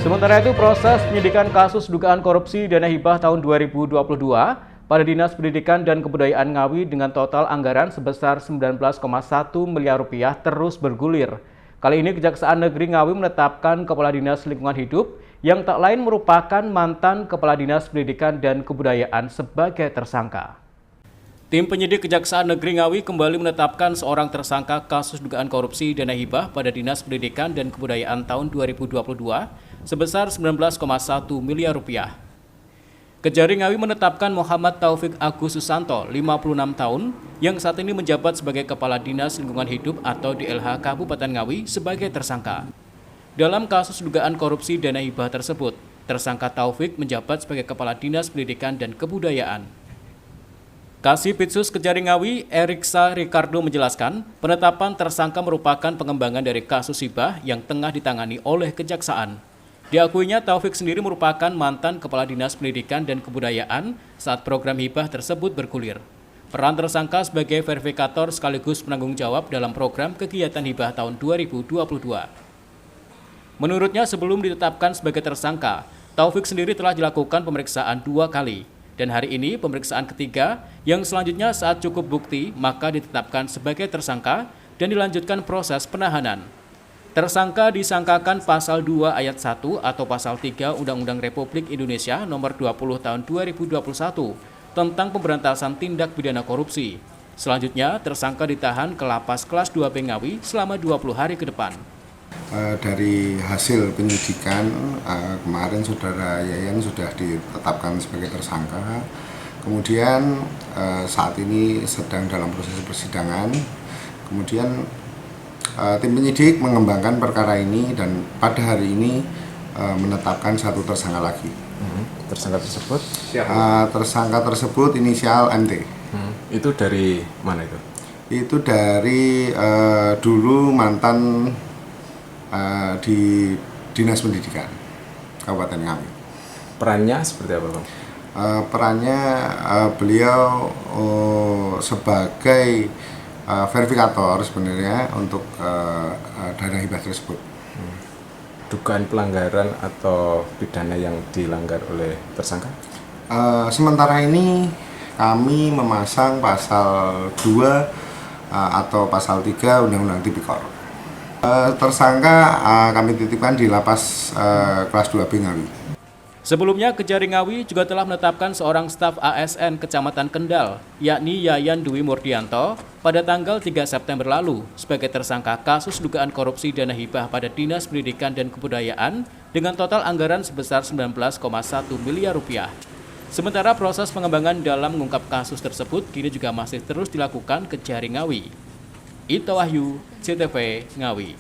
Sementara itu, proses penyidikan kasus dugaan korupsi dana hibah tahun 2022 pada Dinas Pendidikan dan Kebudayaan Ngawi dengan total anggaran sebesar 19,1 miliar rupiah terus bergulir. Kali ini Kejaksaan Negeri Ngawi menetapkan Kepala Dinas Lingkungan Hidup yang tak lain merupakan mantan Kepala Dinas Pendidikan dan Kebudayaan sebagai tersangka. Tim penyidik Kejaksaan Negeri Ngawi kembali menetapkan seorang tersangka kasus dugaan korupsi dana hibah pada Dinas Pendidikan dan Kebudayaan tahun 2022 sebesar 19,1 miliar rupiah. Kejari Ngawi menetapkan Muhammad Taufik Agus Susanto, 56 tahun, yang saat ini menjabat sebagai Kepala Dinas Lingkungan Hidup atau DLH Kabupaten Ngawi sebagai tersangka. Dalam kasus dugaan korupsi dana hibah tersebut, tersangka Taufik menjabat sebagai Kepala Dinas Pendidikan dan Kebudayaan. Kasipitsus Kejari Ngawi, Eriksa Ricardo menjelaskan, penetapan tersangka merupakan pengembangan dari kasus hibah yang tengah ditangani oleh Kejaksaan. Diakuinya Taufik sendiri merupakan mantan Kepala Dinas Pendidikan dan Kebudayaan saat program hibah tersebut bergulir. Peran tersangka sebagai verifikator sekaligus penanggung jawab dalam program kegiatan hibah tahun 2022. Menurutnya sebelum ditetapkan sebagai tersangka, Taufik sendiri telah dilakukan pemeriksaan 2 kali. Dan hari ini pemeriksaan ketiga yang selanjutnya saat cukup bukti maka ditetapkan sebagai tersangka dan dilanjutkan proses penahanan. Tersangka disangkakan pasal 2 ayat 1 atau pasal 3 Undang-Undang Republik Indonesia nomor 20 tahun 2021 tentang pemberantasan tindak pidana korupsi. Selanjutnya tersangka ditahan ke lapas kelas 2B Ngawi selama 20 hari ke depan. Dari hasil penyidikan kemarin saudara Yayan sudah ditetapkan sebagai tersangka. Kemudian saat ini sedang dalam proses persidangan. Kemudian tim penyidik mengembangkan perkara ini dan pada hari ini menetapkan satu tersangka lagi. Tersangka tersebut tersangka tersebut inisial MT. Itu dari mana itu? Itu dari dulu mantan di Dinas Pendidikan Kabupaten Ngawi. Perannya seperti apa, Bang? Perannya beliau sebagai verifikator sebenarnya untuk dana hibah tersebut. Dugaan pelanggaran atau pidana yang dilanggar oleh tersangka? Sementara ini kami memasang pasal 2 atau pasal 3 Undang-Undang Tipikor. Tersangka kami titipkan di lapas kelas 2B Ngawi. Sebelumnya, Kejari Ngawi juga telah menetapkan seorang staf ASN Kecamatan Kendal, yakni Yayan Dwi Murdianto, pada tanggal 3 September lalu sebagai tersangka kasus dugaan korupsi dana hibah pada Dinas Pendidikan dan Kebudayaan dengan total anggaran sebesar 19,1 miliar rupiah. Sementara proses pengembangan dalam mengungkap kasus tersebut kini juga masih terus dilakukan Kejari Ngawi. Ito Wahyu, CTV Ngawi.